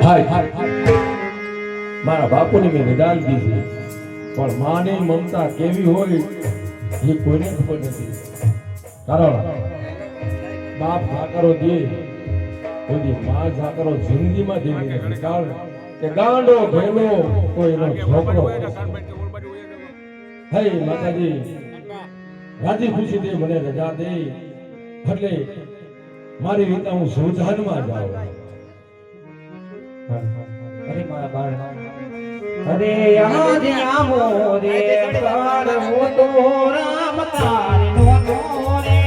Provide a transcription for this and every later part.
હાય મારા બાપુની મેં રજા લીધી પણ માની મમતા કેવી હોય એ કોઈને ખબર નથી. કારણ બાપ ઝાકરો દે બધી માં ઝાકરો જિંદગીમાં દેવી નથી. કારણ કે ગાંડો ભેલો કોઈનો છોકરો. હે માતાજી રાજી ખુશીથી મને રજા દે એટલે મારી રીતે હું સુધારમાં જાઉં. અરે મારા બાળ અરે યાદ આવો રે બાળ હો તો રામ તારે નો તો રે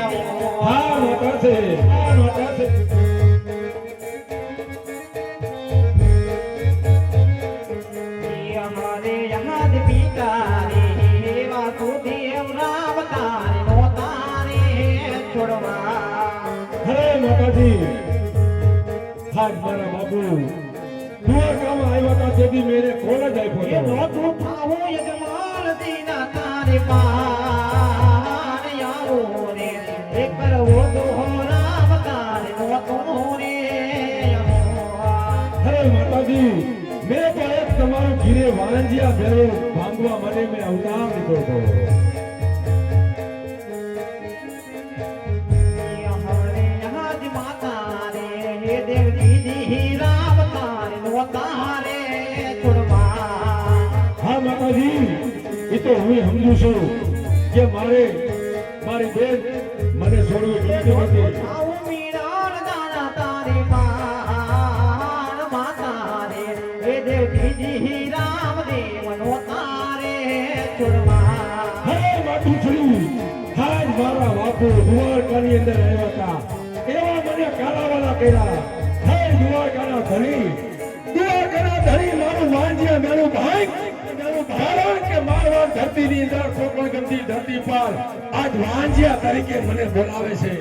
આવો. હા મોટા છે મોટા છે. અમારે યાદ પિતા રે વાસુદેવ રામ તારે નો તારે છોડવા. હરે માતાજી હાજ મારા બાપુ દ્વારકામાં આવ્યા હતા તેથી મેરે કોલ જ એ આપ્યો નો તું થાવો યજમાન દીના તારે પાર આવો રે એ કરવો તો રામ તારે નો તો રે આવો. હરે માતાજી મેં પણ એક તમારું ઘીરે વાંજિયા ભેરો ભાંગવા માટે મેં અવતાર લીધો હતો. हमारे यहाँ जी माता रे हे देव दीदी राम तारे नो तारे छुड़वा. હા માતાજી એ તો હું સમજુ છું કે મારી બેન મને છોડવી ગમતી નથી. આવો મીરાન દાના તારે પાર માતા રે હે દેવ દીદી રામ દેવ નો તારે છુડવા. હે માથું છોડી હાજ મારા બાપુ દ્વારકાની અંદર આવ્યા હતા એવા મને કાલાવાલા કર્યા. હે દ્વારકાના ધણી મારું વાંજિયા મેળું ભાઈ કારણ કે મારવા ધરતીની અંદર કોકણ ગમતી ધરતી પર આજ વાંજિયા તરીકે મને બોલાવે છે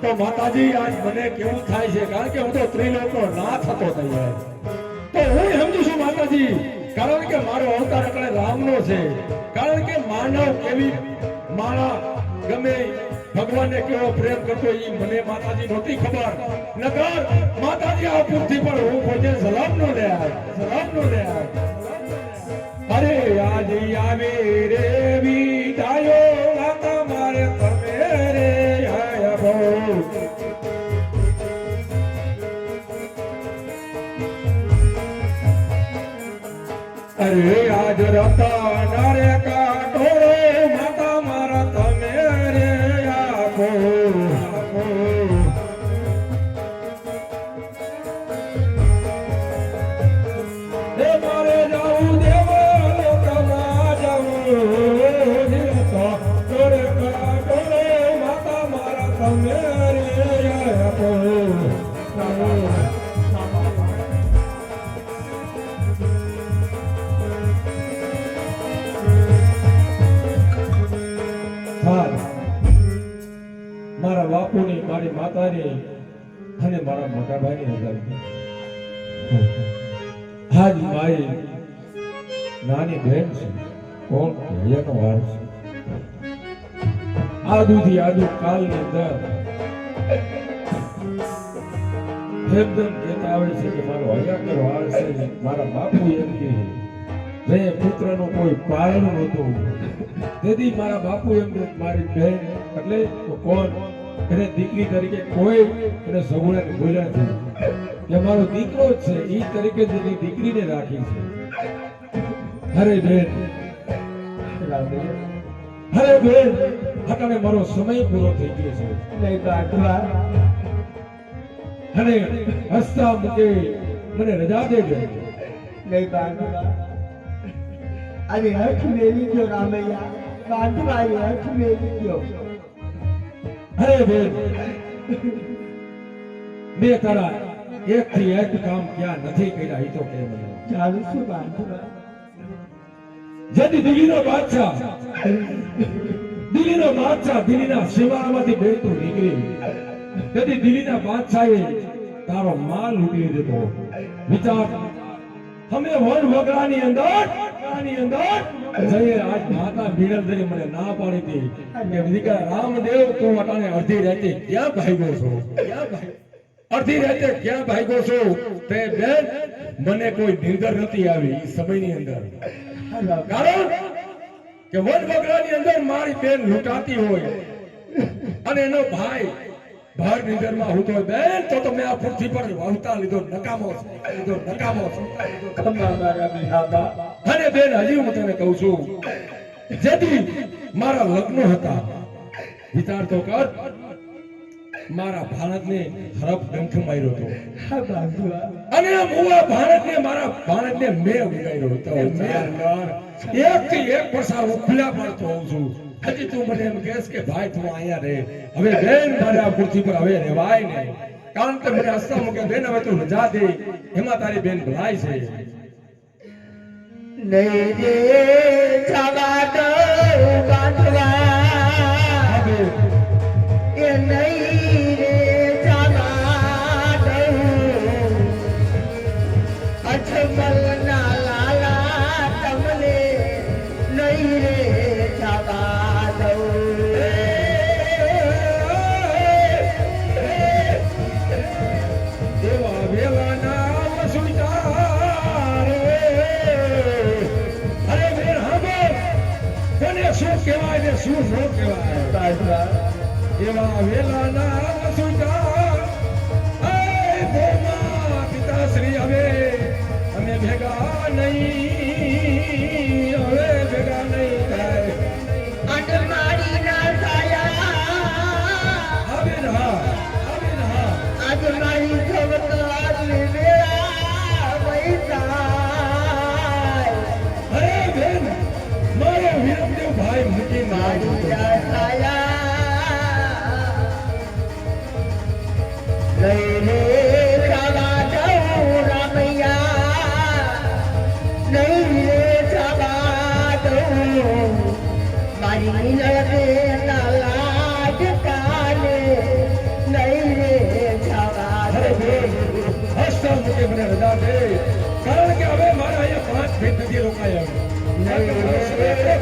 તો માતાજી આજ મને કેવું થાય છે કારણ કે હું તો ત્રિલોકનો નાથ હતો તૈયાર. તો હું સમજુ છું માતાજી કારણ કે મારો અવતાર એટલે રામનો છે. કારણ કે માનવ કેવી મારા ગમે ભગવાનને કેવો પ્રેમ કરતો એ મને માતાજી નહોતી ખબર. નકર માતાજી આ પૃથ્વી પર હું પોતે સલામ નો લે અરે આજ આવે રે વિદાયો માતા મારે તમે રે આયા બહુ. અરે આજ રતા રે કાટો માતા મારા તમે રે આપો. હે મારે જાઉં દેવા લોકમાં જાઉં જીવતા તોરે કાટો માતા મારા તમે રે આપો. મારા બાપુની મારી માતાની અને મારા મોટા ભાઈની રજા લીધી. આજ મારી નાની બહેન છે કોણ એનો વાર છે. આદુથી આદુ કાલની અંદર એકદમ કહેતા આવે છે કે મારો હયાકર વાર છે. મારા બાપુ એમ કે જે પુત્રનું કોઈ પારણું નહોતું તેથી મારા બાપુ એમ કે મારી બહેન એટલે કોણ એને દીકરી તરીકે કોઈ એને સગુણાને બોલ્યા છે કે મારો દીકરો જ છે એ તરીકે જ એની દીકરીને રાખી છે. હરે બેન અટાણે મારો સમય પૂરો થઈ ગયો છે. નહીં તો આટલા અને હસતા મુકે મને રજા દેજો. નહીં તો આટલા અરે હઠ મેલી ગયો રામૈયા બાંધવાઈ હઠ મેલી ગયો. અરે બેન બે તારા એક થી એક કામ ક્યાં નથી કર્યા એ તો કે મને. ચાલુ શું બાંધવા જેથી દિલ્હીનો બાદશાહ દિલ્હીના સીમામાંથી બેઠું નીકળી તેથી દિલ્હીના બાદશાહે તારો માલ લૂંટી લીધો. વિચાર અમે વન વગડાની અંદર જઈએ આજ માતા ભીડલ મને ના પાડી હતી કે દીકરા રામદેવ તું અટાણે અડધી રાતે ક્યાં ભાગ્યો છો? અડધી રાતે ક્યાં ભાગ્યો છો તે બેન મને કોઈ નિંદર નથી આવી ઈ સમયની અંદર કારણ કે વન બગડાની અંદર મારી બેન લૂંટાતી હોય અને એનો ભાઈ બહાર નિંદરમાં હું તો બેન તો મેં આ પૃથ્વી પર અવતાર લીધો નકામો અને બેન હજી હું તને કહું છું જેથી મારા લગ્ન હતા વિચાર તો કર મારા ભારતને હરફ ડંખ માર્યો હતો અને મુવા ભારતને મારા ભારતને મેં ઉગાડ્યો હતો એક થી એક પરસા હું ખુલ્લા પાડતો હોઉં છું હજી તું મને એમ કહેશ કે ભાઈ તું અહીંયા રહે હવે બેન મારે આ પૃથ્વી પર હવે રહેવાય નહીં કારણ કે મને હસતા મૂકે બેન હવે તું રજા દે એમાં તારી બેન ભલાઈ છે નહીં રે જવા દો બાંધવા એ નહીં રે જવા દો અજમલના લાલા તમને નહીં રે જવા દો દેવા વેલાના વસુલતા અરે બેન હાબો તને શું કહેવાય ને શું ન કહેવાય એવા વેલાના વસુલતા એ ભોમા પિતાશ્રી હવે અમે ભેગા નહીં હવે ભેગા નહીં થાય અડમારી ના સાયા હવે ના અડમારી જવતાની વેળા વૈસાય અરે બેન મારો વીરમદેવ ભાઈ મૂકી મારી ના સાયા લઈને જવા દઉં રામૈયા લઈને જવા દઉં મારી નળદેના લાજ કાને લઈને જવા અરે બેન હસતા મૂકે મને રજા દે કારણ કે હવે મારા અહીંયા 5 ફીટ નથી રોકાયા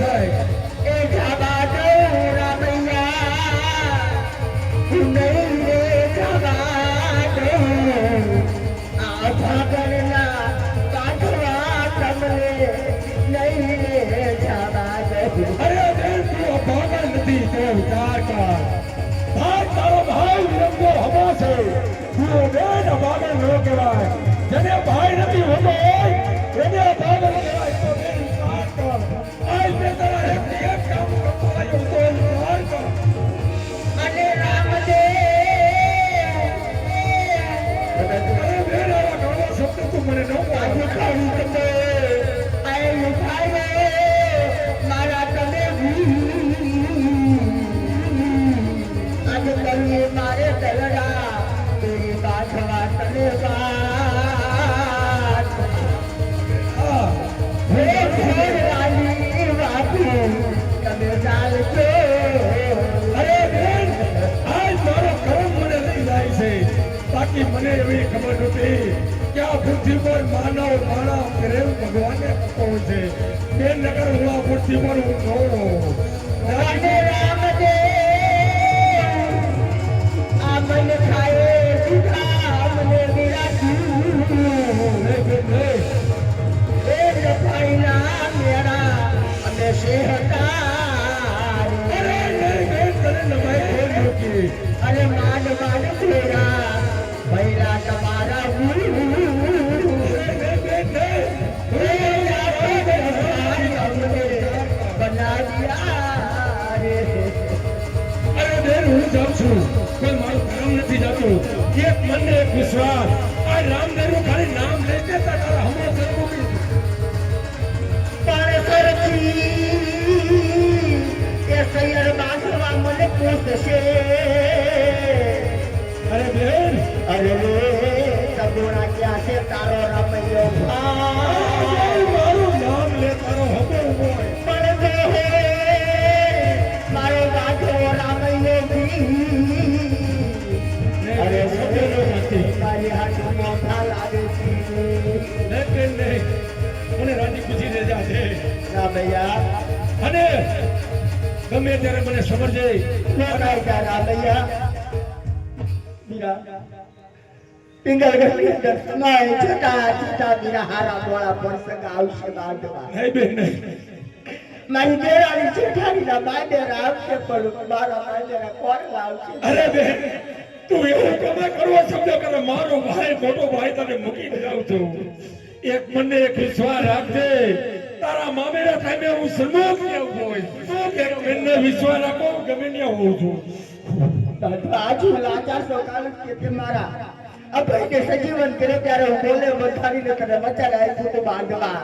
થાય એ જવા દઉં રામૈયા લઈને જવા દઉં આ ભાગરના કાઢવા તમને લઈને જવા દઉં અરે બેન તું અભાગણ નથી તો વિચાર કર ભાઈ તારો ભાઈ વિરમદેવ હમો છે તું બેન અભાગણ ન કહેવાય જેને ભાઈ નથી હોતો એને અભાગણ કહેવાય તો બેન વિચાર કર આજ મેં તારા એક કામ કરતો આવ્યો તો વિચાર કર અને રામદેવ અરે બેન આવા ઘણા શબ્દ તું મને ન આજે કહે ખાવું તમે આય ખાવે મારા તમે આજે કરીએ મારે તલડા તેરી બાધવા તને વાત હે ઘરવાલી વાપી તમે ચાલજો અરે બેન આજ મારો કર્મ મને લઈ જાય છે બાકી મને એવી ખબર નથી કે આ પૃથ્વી પર માનવ માણા પ્રેમ ભગવાનને પહોંચે બેન નગર હું આ પૃથ્વી પર હું જોઉં રામે રામદેવ આ મન ખાએ સુખા મને વિરાજ્યું એ રફાઈના મેરા અને શેહકાર અરે નહીં બેન તને નમાઈ કોણ મૂકી અરે માન ફેરા ભૈરા તમારા બના દિયા રે અરે બેન હું જાઉં છું કોઈ મારું કામ નથી જાતું એક મનને એક વિશ્વાસ આ રામદેવનું ખાલી નામ લઈ દેતા તારા હમો સરમુખી પણ સરખી એ સૈયર બાંધવા મને પૂછશે અરે બેન અરે રે સગુણા ક્યાં છે તારો રમૈયો મારું નામ લે તારો હમો ઉભો હોય પણ હે મારો બાંધો રામૈયો અરે સગેલો નથી મારી હાથ મોઢા લાગે છે નહીં બેન નહીં મને રાજી ખુશી રજા છે રામૈયા અને ગમે ત્યારે મને સમજે રામૈયા મીરા પિંગલગઢની અંદર સમાય છટા છટા મીરા હારા મોળા પ્રસંગ આવશે બાંધવા. નહીં બેન નહીં. મારી દેરાની જેઠાણીના બાંધેરા આવશે પણ મારા બાંધેરા કોણ લાવશે? અરે બેન તું એવું કમે કરવો શબ્દ કરે મારો ભાઈ મોટો ભાઈ તને મૂકીને જાઉં છું. એક મને એક વિશ્વાસ રાખજે તારા મામેરા ટાઈમે હું સન્મુખ કેવું હોય એક બેનને વિશ્વાસ રાખો ગમે ત્યાં હોઉં છું. આજુ લાચાર સો કારણ કે તે મારા અભયને સજીવન કરે ત્યારે હું બોલે વધારીને તને વચન આપ્યું તું બાંધવા.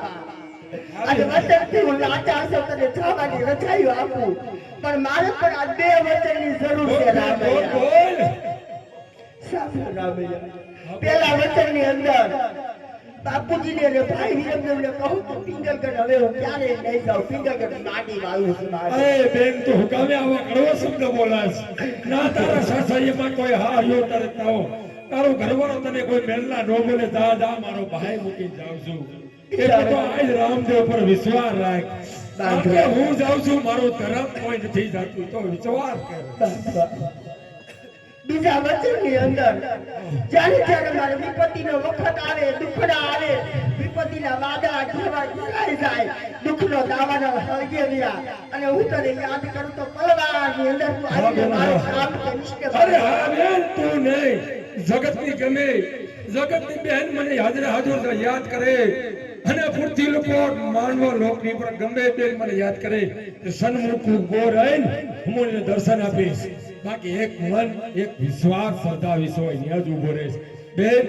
અને વચનથી હું લાચાર છું તને જવાની રજાઈઓ આપું પણ મારે પણ આ બે વચનની જરૂર છે રામૈયા. બોલ સાંભળો રામૈયા. પેલા વચનની અંદર બાપુજીને અને ભાઈ વીરમદેવને કહું તો પિંગલગઢ હવે હું ક્યારેય નહીં જાઉં. પિંગલગઢ માટી વાળું છું મારે. અરે બેન તું હુકામે આવા કડવો શબ્દ બોલાસ ના તારા સાસરીમાં કોઈ હા યો તારે તાવો તારો ઘરવાળો તને કોઈ મેલના નો બોલે જા જા મારો ભાઈ મૂકી જાઉં છું. એટલે તો આજ રામદેવ પર વિશ્વાસ રાખ. આપણે હું જાઉં છું મારો ધર્મ કોઈ નથી જાતું તો વિશ્વાસ કર. બીજા વચનની અંદર જ્યારે જ્યારે મારે વિપત્તિનો વખત આવે દુખડા આવે વિપત્તિના વાદળા ઘેરા ઘેરાઈ જાય દુઃખનો દાવાનો હળગેવ્યા અને હું તને યાદ કરું તો પલવારની અંદર તું આવીને મારું કામ કરીશ કે અરે હા બેન તું નહીં જગતની ગમે જગતની બેન મને હાજર હાજર યાદ કરે અને પૂરતી લોકો માનવ લોકની પર ગમે બેન મને યાદ કરે કે સન્મુખ ઉભો રહીને હું મને દર્શન આપીશ. બાકી એક મન એક વિશ્વાસ શ્રદ્ધા વિશ્વાસ અહીંયા જ ઉભો રહેશ. બેન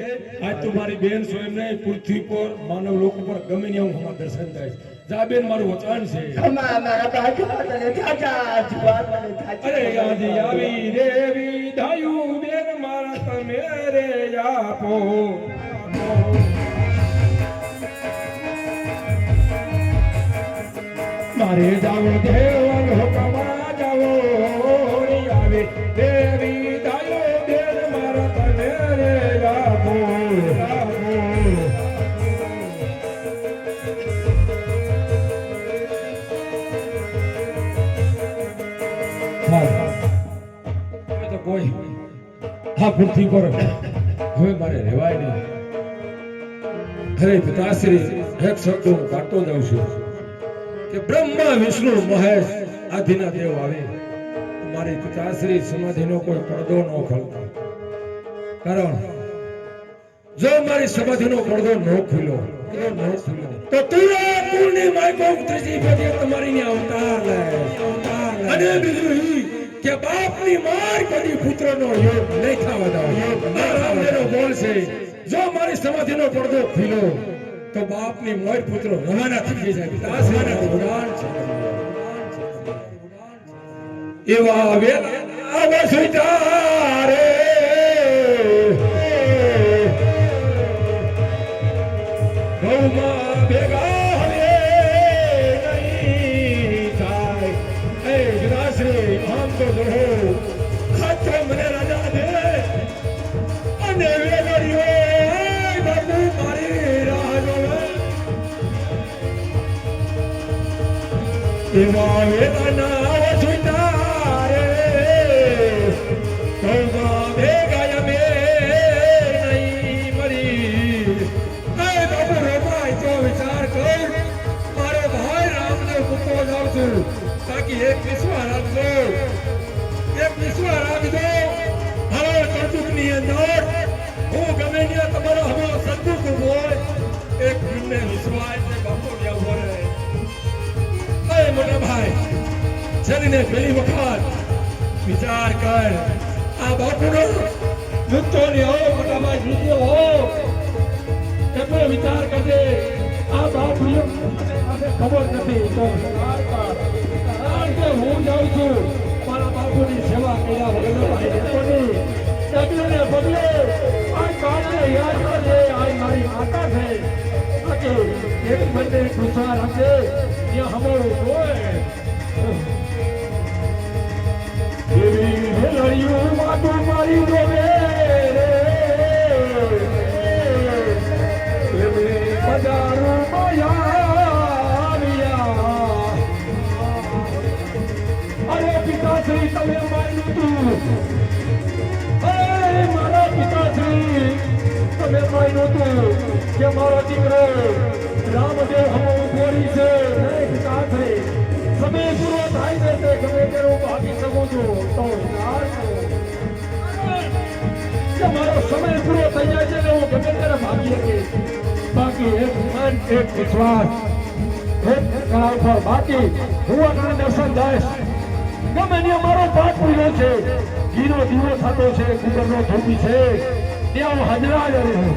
આજ તું મારી બેન છો એમ નહીં પૃથ્વી પર માનવ લોક પર ગમે ત્યાં હું દર્શન થઈશ. જા બેન મારું વચન છે. ખમા મારા બાજુમાં તને જાજા જુવાર મને જાજા. અરે યાદ આવી દેવી ધાયું બેન મારા તમે રે આપો મારે જાવો દેવલ હુકમા જાવો આવે દેવી ધાયો બેન મારા તમે રે આપો કોઈ હા પૃથ્વી પર હવે મારે રહેવાય નહીં. હરે પિતાશ્રી એક શબ્દ હું કાઢતો જાઉં છું કે બ્રહ્મા વિષ્ણુ મહેશ આદિના દેવ આવે મારી પિતાશ્રી સમાધિનો કોઈ પડદો ન ખોલતા. કારણ જો મારી સમાધિનો પડદો ન ખુલ્યો તો તુરા કુળની માયકો ત્રીજી પેઢી તમારી ને અવતાર લે. અને બીજું કે બાપની માર કદી પુત્રનો યોગ નહીં થવા દો. આ રામદેવનો બોલ છે જો મારી સમાધિનો પડદો ખુલ્યો તો બાપની મોર પુત્રો રવાના થઈ જાય. પિતાશ્રીના ઉડાન છે એવા વેલા આવા સુધારે ગૌમાં ભેગા હવે નહીં થાય. એ પિતાશ્રી આમ તો રહો ખાતે મને રાજા દે અને વેલડીઓ બાપુ મારી રાહ જોવે એવા વેલાના સુધારે ગૌમાં ભેગા અમે નહીં મરી. એ બાપુ રોપાય તો વિચાર કર મારો ભાઈ રામદેવ મૂકવો જાઉં છું. તાકી એક વિશ્વાસ રાખજો હવે કળયુગની અંદર હું ગમે ત્યાં તમારો હમો સદુખ હોય એક દિનને વિશ્વાસ ને બાપુ ત્યાં બોલે. એ મોટા ભાઈ ચલીને પેલી વખત વિચાર કર આ બાપુનો જુત્તો ની હો મોટા ભાઈ જુત્તો હો એટલો વિચાર કરજે. આ બાપુ ખબર નથી તો કારણ કે હું જાઉં છું મારા બાપુની સેવા કર્યા વગર પગલે આ કાળને યાદ કરજે. આ મારી માતા છે એક બંને ખુશા રાખે ત્યાં હમણાં હોય એવી વેલડીયું માતું મારી રોવે એવી બજારો અરે પિતાશ્રી તમે માન્યું તું મારા પિતાશ્રી કઈ નહોતું કે મારો દીકરો રામદેવ હમો ઉભોરી છે નહીં કાથરે સમય પૂરો થાય છે તે ગમે ત્યારે હું ભાગી શકું છું તો કે મારો સમય પૂરો થઈ જાય છે ને હું ગમે ત્યારે ભાગી શકીશ બાકી એક મન એક વિશ્વાસ એક કળા પર બાકી હું આગળ દર્શન જઈશ ગમે ને મારો પાઠ પૂર્યો છે ઘીનો દીવો થતો છે કુકરનો ધોબી છે ત્યાં હું હાજરા જ રહું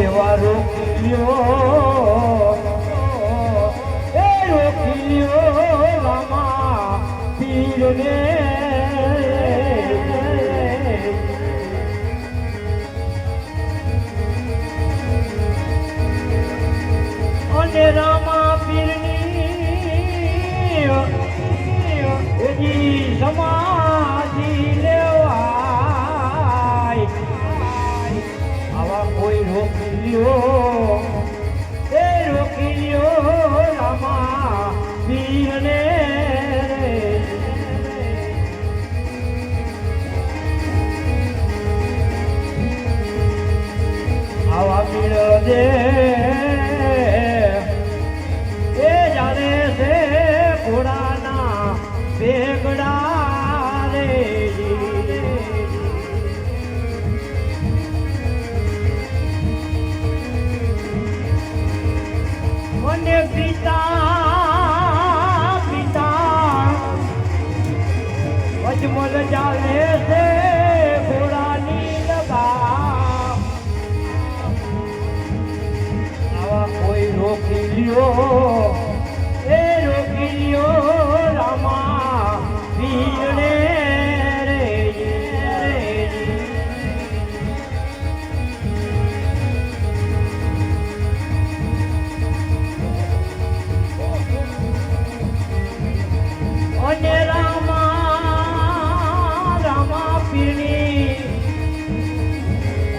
એવા રોકિયો એ રોકિયો રામા પીરને અને રામા પીરની એની સમાધિ લેવાય આવા કોઈ રોકી લ્યો એ રોકી લ્યો રામા પીરને આવા પીર દે એ જાણે છે ઘોડાના બેગડા રે અને પિતા પિતા અજમલ ચાલે છે ઘોડાની લગામ આવા કોઈ રોકી લ્યો એ રોકી લ્યો રામા પીરને રે અને રામા પીરની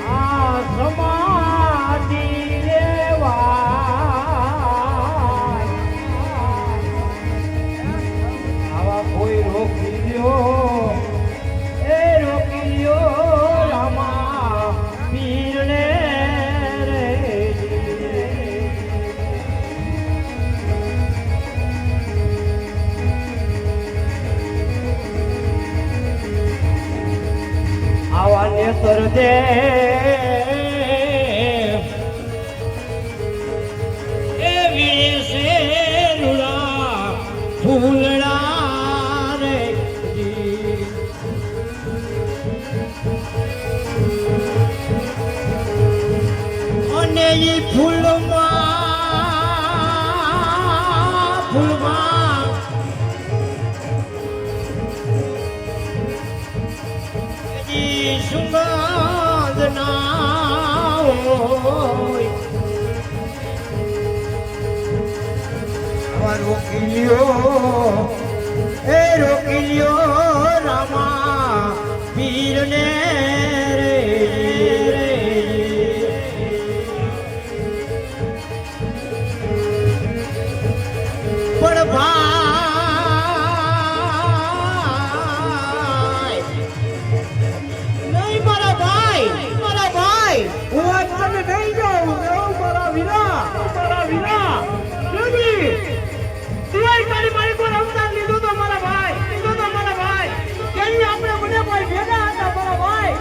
આ સમાધિ લેવાય આવા કોઈ રોકી લ્યો એ રોકી લ્યો રામા પીરને રે આવા નેતર દે એવી છે રૂડા ફૂલડા રે અને ઈ ફૂલમાં સુગંધ ના હોય રોકી લ્યો એ રોકી લ્યો રામા પીરને રે પણ હું આજ તને નહીં જાઉં મારા વીરા મારી પર અવતાર લીધો તો મારા ભાઈ કેમ આપણે બધા ભાઈ ભેગા હતા મારા ભાઈ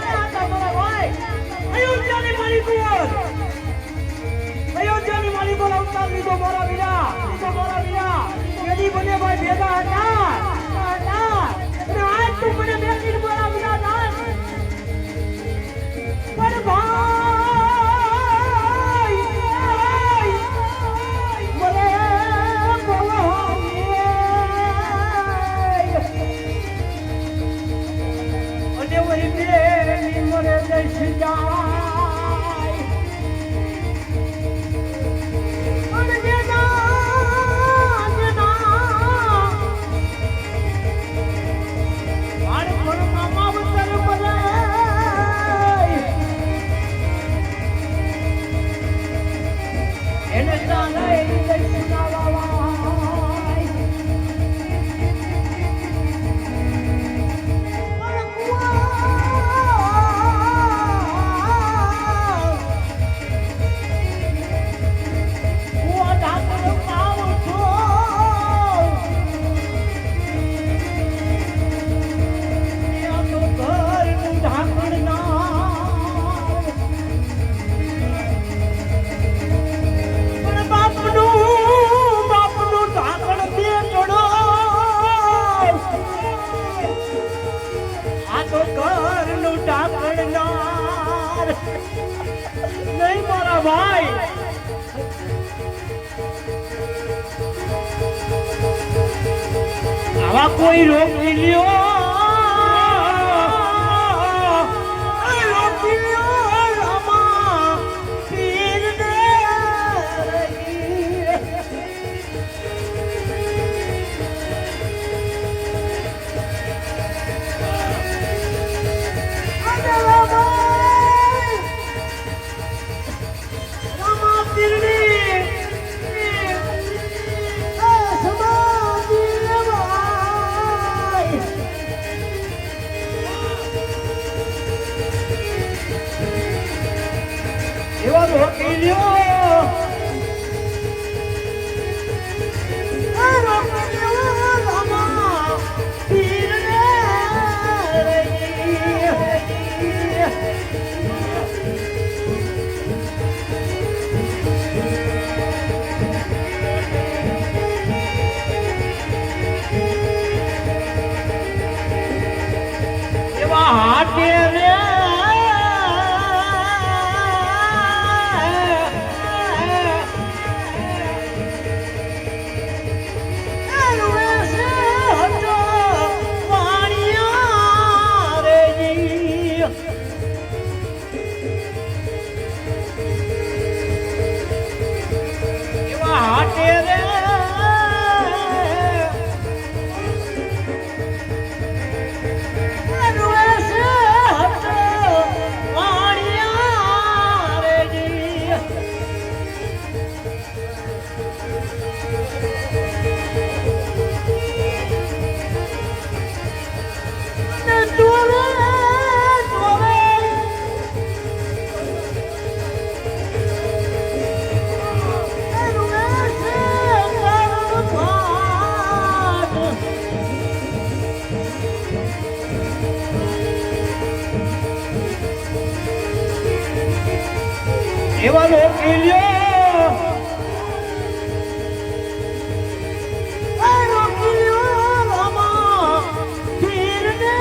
આ કોઈ રોકી લ્યો રોકી લ્યો રામા પીરને એવા રોકી લ્યો રામા પીરને એવા હાથે રે એવા રોકી લ્યો રોકી લ્યો રામા પીરને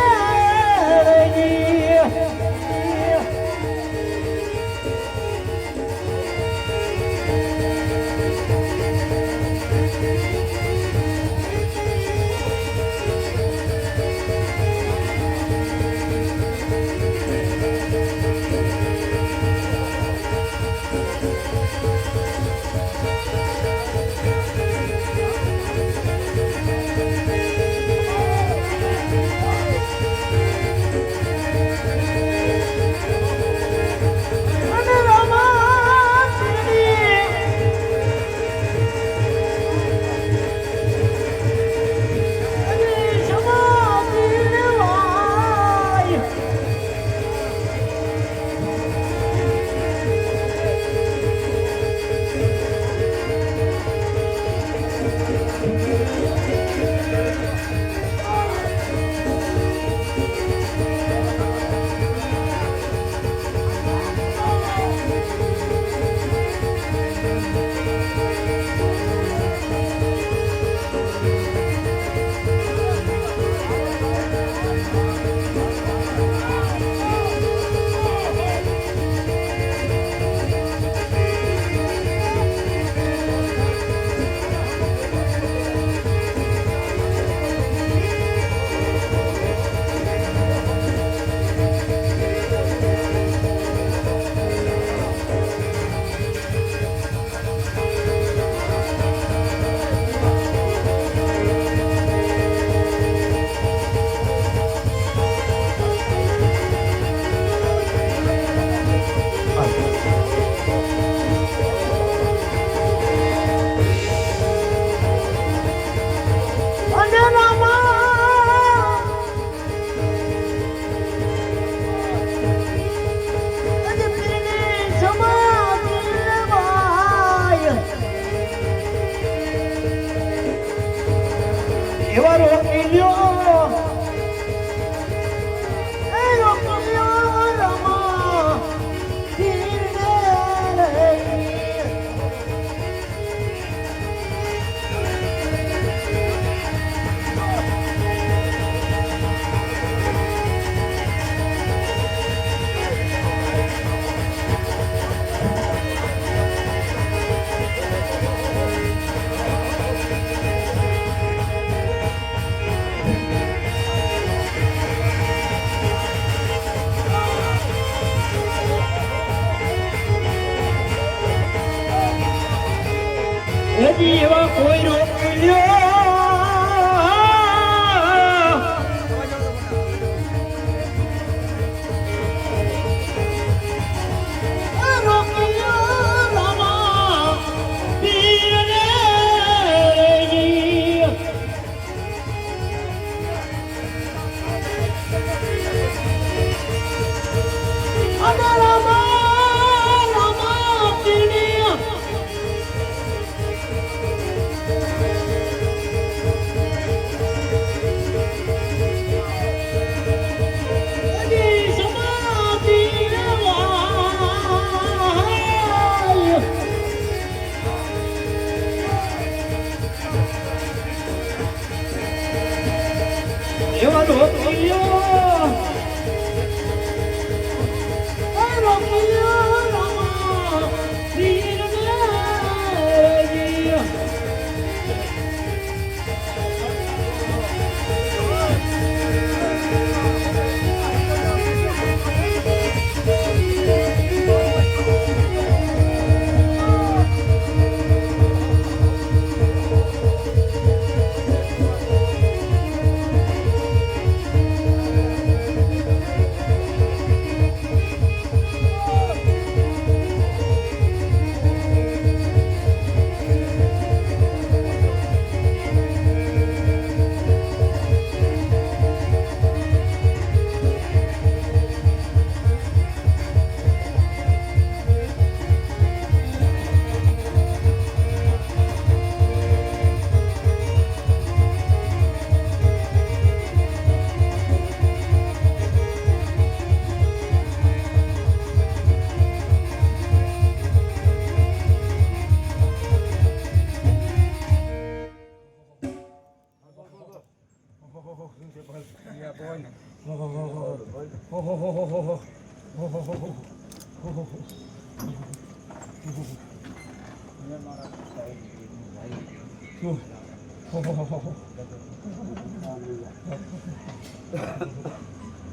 એવા રોકી લ્યો રોકી લ્યો રામા પીરને એવા રોકિયો રોકિયો રામા વીર દેવી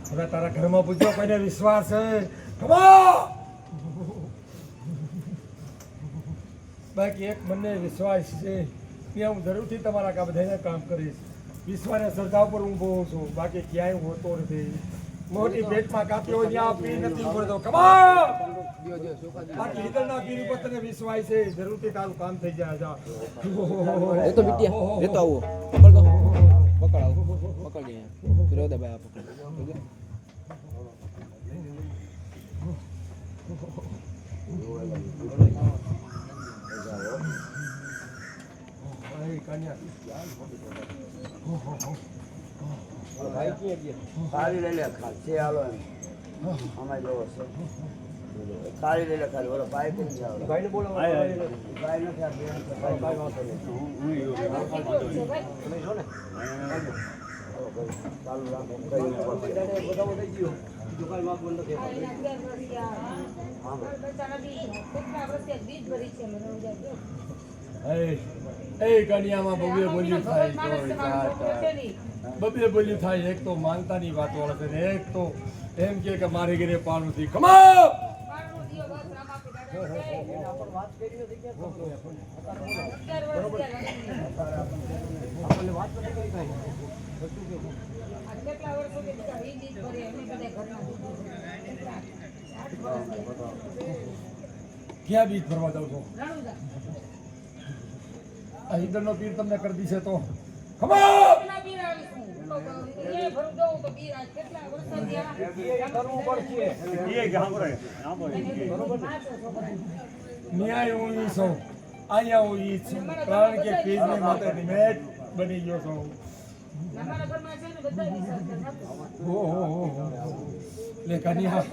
હવે તારા ઘરમાં પૂછ્યો કોઈને વિશ્વાસ છે કમા બાકી એક મને વિશ્વાસ છે ત્યાં હું જરૂરથી તમારા કામ બધાને કામ કરીશ વિશ્વાસને શ્રદ્ધા ઉપર હું બહુ છું બાકી ક્યાંય હોતો નથી મોટી ભેટમાં કાપી હોય ત્યાં પી નથી પડતો કમા બાકી હિતરના પીર ઉપર તને વિશ્વાસ છે જરૂરથી તારું કામ થઈ જાય જા એ તો બીટિયા એ તો આવો પકડ દો પકડ આવો પકડ લે ફિરો દે ભાઈ પકડ સારી લઈ લે છે હાલો એમ અમારે જોવો છે સારી લઈ લે ખાલી ઓલો ભાઈ કેમ છે ભાઈને બોલો ભાઈ નથી આ ભાઈ વાંધો નહીં તમે જો ને ચાલુ રાખો બધાઓ થઈ ગયો દુકાનમાં બંધ નથી એ કન્યામાં બબે બોલ્યું થાય બબે બોલ્યું થાય એક તો માનતાની વાત વાળે છે ને એક તો એમ કે મારે ઘરે પાણું થી કમા ક્યાં બીજ ફરવા જાવ છો આ ઈદરનો પીર તમને કરી દીશે તો ખબર ન્યાય હું ઈ છું અહીંયા હું ઈ છું કારણ કે પીરની માતા નિમેટ બની ગયો છું લે કન્યા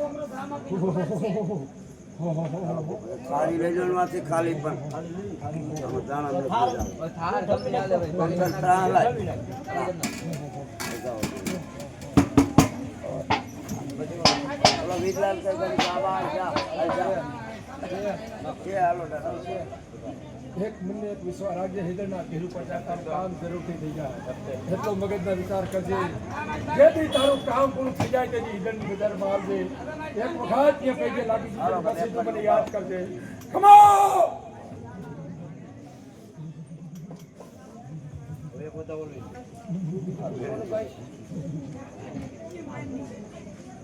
સારી લઈ જણવાથી ખાલી પણ એક મને એક વિશ્વાસ રાખજે હિદરના ઘેરું પચાસ તારું કામ જરૂરથી થઈ જાય એટલો મગજના વિચાર કરજે જેથી તારું કામ પૂરું થઈ જાય તેથી હિદરની બજારમાં આવજે એક વખત ત્યાં પૈકે લાગી જાય પછી તું મને યાદ કરજે કમો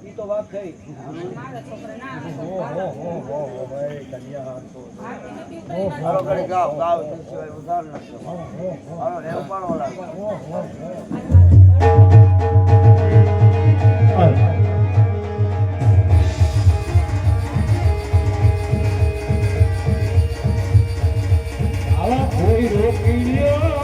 ઈ તો વાત થઈ હાલો ઘડી ગાવ ગાવ સિવાય ઉધાર નથી હાલો રેવ પાડો લાગે આવા કોઈ રોકી લ્યો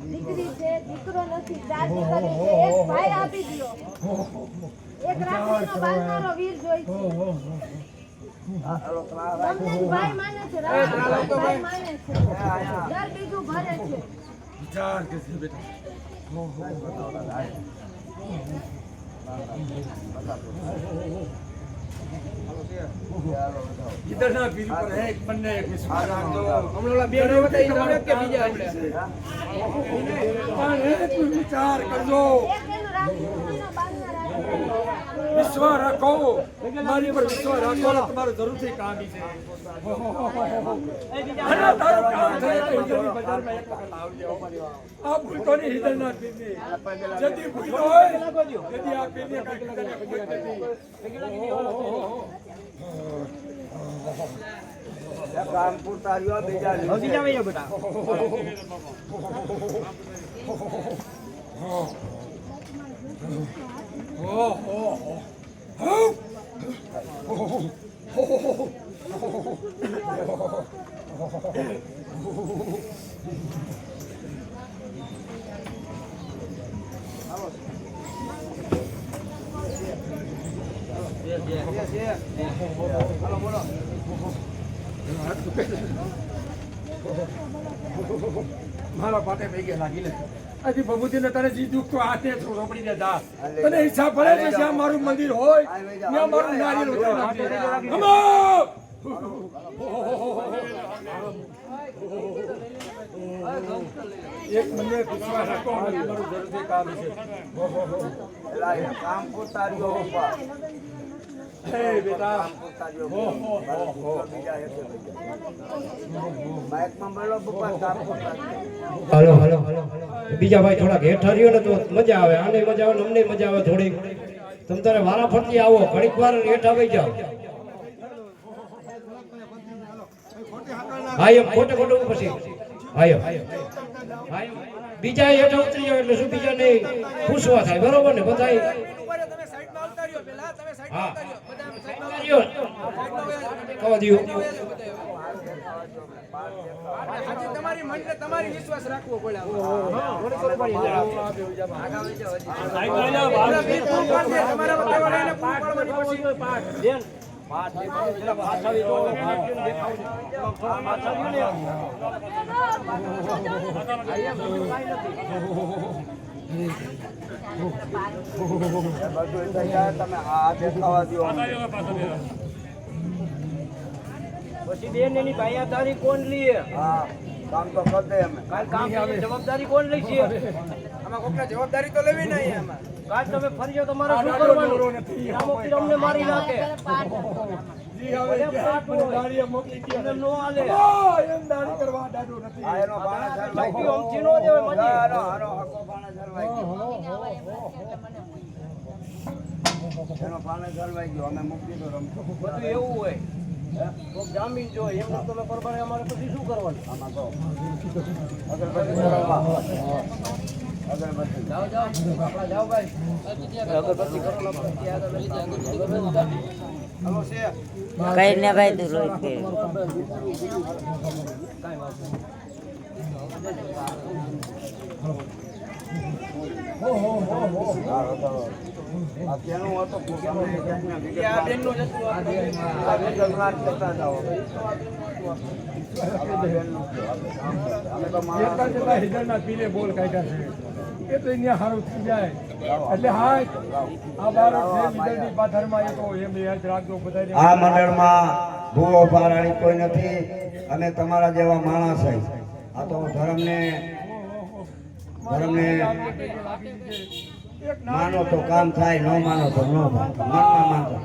દીકરી છે દીકરો નથી જાતિ કરે છે એક ભાઈ આપી દ્યો એક રાખડીનો બાંધનારો વીર જોઈ છે રમજાન ભાઈ માને છે રમજાન ભાઈ માને છે દર બીજું ભરે છે વિચાર કે છે બેટા કિધરના પીર પર એક બંને એક વિશ્વાસ રાખજો હમણાં ઓલા બે નો બતાવી દો કે બીજા આપણે પણ એક વિચાર કરજો એક એનો રાખડીનો બાંધનારા વિશ્વાસ રાખો મારી પર વિશ્વાસ રાખો તમારું જરૂરથી કામ છે અને તારું કામ થાય તો હિજરી બજારમાં એક વખત આવજો આ ભૂલતો નહીં હિજરના પીરની જદી ભૂલતો હોય જદી આ પીરને કાંઈક તને કોઈ નથી કામપુર તારીઓ બીજા બીજા વયો બેટા મારા પાટે પૈકી લાગી લે આથી ભભૂતિને તને જી દુઃખ તો હાથે રોપડી દે જા તને ઈચ્છા પડે છે જ્યાં મારું મંદિર હોય ત્યાં મારું નારિયેળ ઉતારી એક મને વિશ્વાસ રાખો મારું જરૂરી કામ છે કામપુર તારીઓ ઉપર હે બેટા હાલો હાલો બીજા ભાઈ થોડાક હેઠા રહ્યો ને તો મજા આવે આને મજા આવે અમને મજા આવે થોડી તમે તારે વારા ફરતી આવો ઘડીક વાર હેઠા વહી જાઓ હા એમ ખોટે ખોટું પછી આયો બીજા હેઠા ઉતરી જાવ એટલે શું બીજા ને પૂછવા થાય બરોબર ને બધા તમે સાઈડમાં આવતા રહ્યો પેલા તમે હા સાઈડમાં બધા કહો દિયો આજે તમારી મનને તમારી વિશ્વાસ રાખવો પડે તમે આ દેખાવા દો પછી બેન એની ભાઈ તારી કોણ લીએ હા કામ તો કરી દે અમે કાલ કામ જવાબદારી કોણ લેશે આમાં કોકના જવાબદારી તો લેવી નહીં આમાં કાલ તમે ફરજો તમારે શું કરવાનું રામો પીર અમને મારી નાખે નો આલે આ એનો પાણે સરવાઈ ગયો અમથી નો દેવાય મજી આનો હકો પાણે સરવાઈ ગયો એનો પાણે સરવાઈ ગયો અમે મૂકી દીધો રમતો બધું એવું હોય કોક જામીન જો એમને તમે પરબારે અમારે પછી શું કરવાનું આમાં તો અગરબત્તી કરવા અગરબત્તી જાઓ આપણા જાઓ ભાઈ અગરબત્તી કરો ને હલો છે કઈ ને ભાઈ તું રોજ કે આ કેનું હતો આ બેનનું જતું આ જગન્નાથ કરતા જાઓ અમે તો માણસ પીલે બોલ કાઢ્યા છે એટલે અહીંયા સારું થઈ જાય એટલે હા આ બાર પાથરમાં એ તો એમ યાદ રાખજો બધા આ મંડળમાં ભૂવો ભારાણી કોઈ નથી અમે તમારા જેવા માણસ છે આ તો ધર્મને માનો તો કામ થાય ન માનો તો ન થાય મનમાં માનતો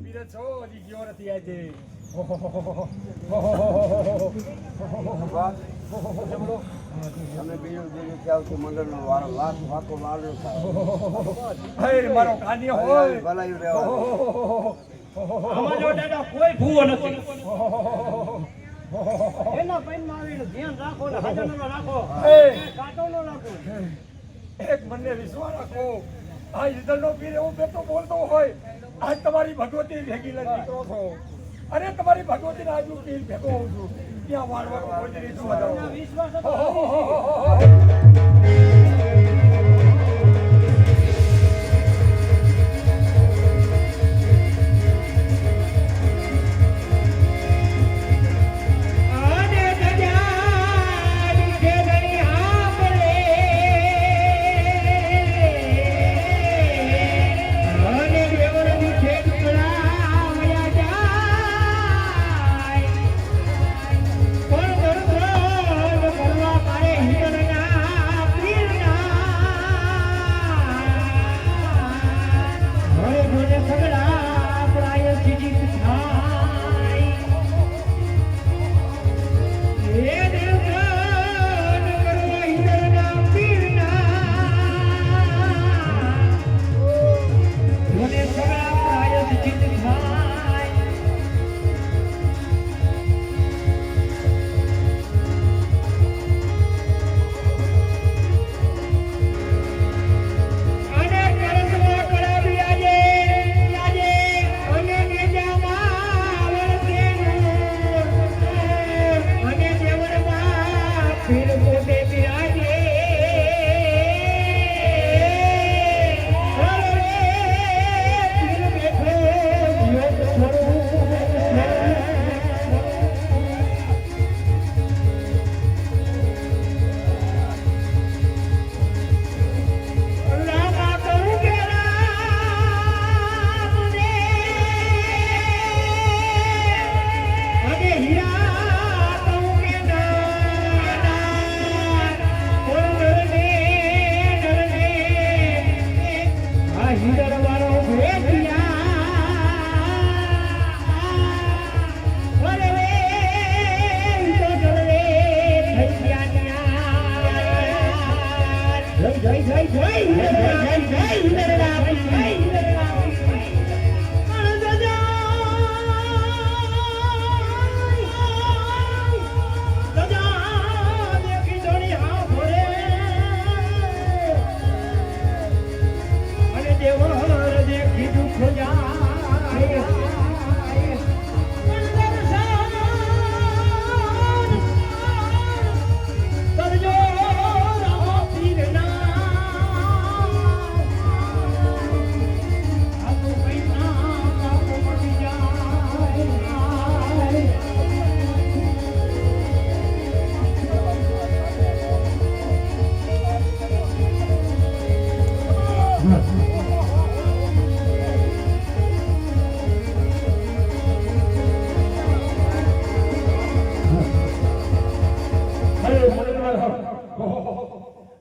પીરે છો હજી ગયો નથી આજે તમે બીજું બીજું ક્યાં મંડળનો વારો વાકો વાળો મારો કાન્યો હોય ભલાયું રહેવા આમાં જો દાદા કોઈ ભૂવો નથી એના પૈનમાં આવીને ધ્યાન રાખો ને હાજર ન રાખો એ, કાંટો ન રાખો એક મને વિશ્વાસ રાખો આ ઈદલનો પીર એવું બેઠો બોલતો હોય આજ તમારી ભગવતી ભેગી લઈને નીકળો છો અને તમારી ભગવતીના આજુ પીર ભેગો હોઉં છું ત્યાં વાળવાનો કોઈ રીત વધારો વિશ્વાસ હતો.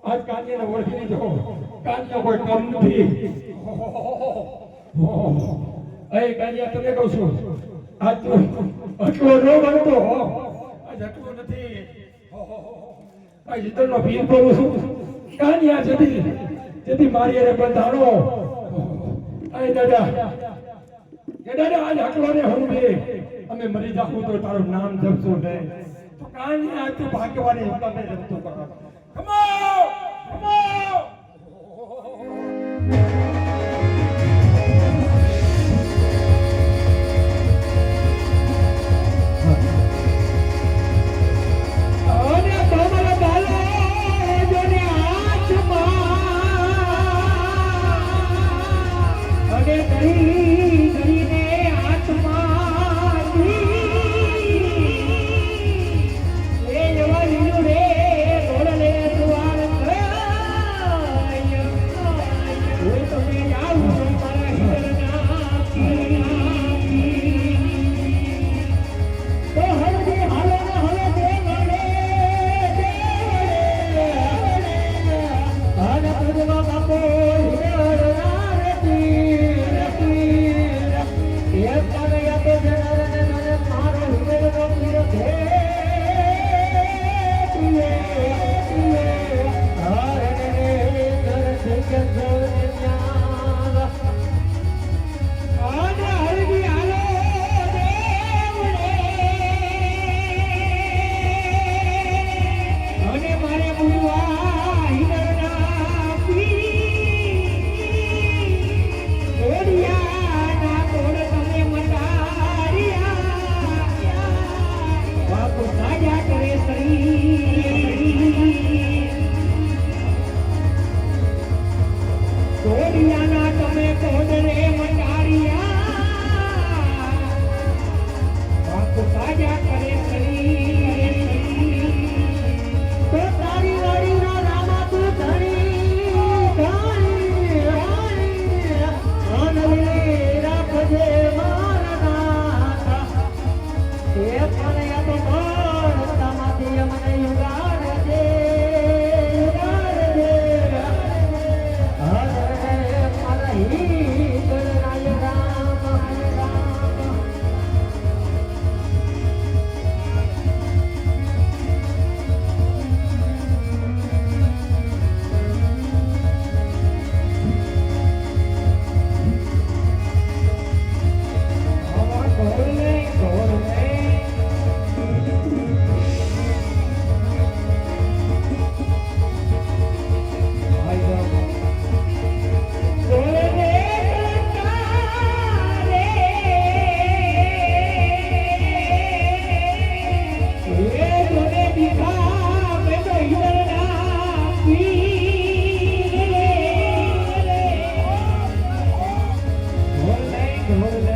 આજ કાન્યાને ઓળખી લીધો કાન્યા કોઈ કામ નથી એ કાન્યા તમે કહું છું આજ તો આટલો ન બનતો આજ આટલો નથી આ જીતલનો પીર કરું છું કાન્યા જેથી મારી એને બંધાણો એ દાદા આજ આટલો ને હું બે અમે મરી જાઉં તો તારું નામ જપશો નહીં તો કાન્યા આજ તો ભાગ્યવાની તમે જપતો કરો Come on! Come on! રે Hãy subscribe cho kênh Ghiền Mì Gõ để không bỏ lỡ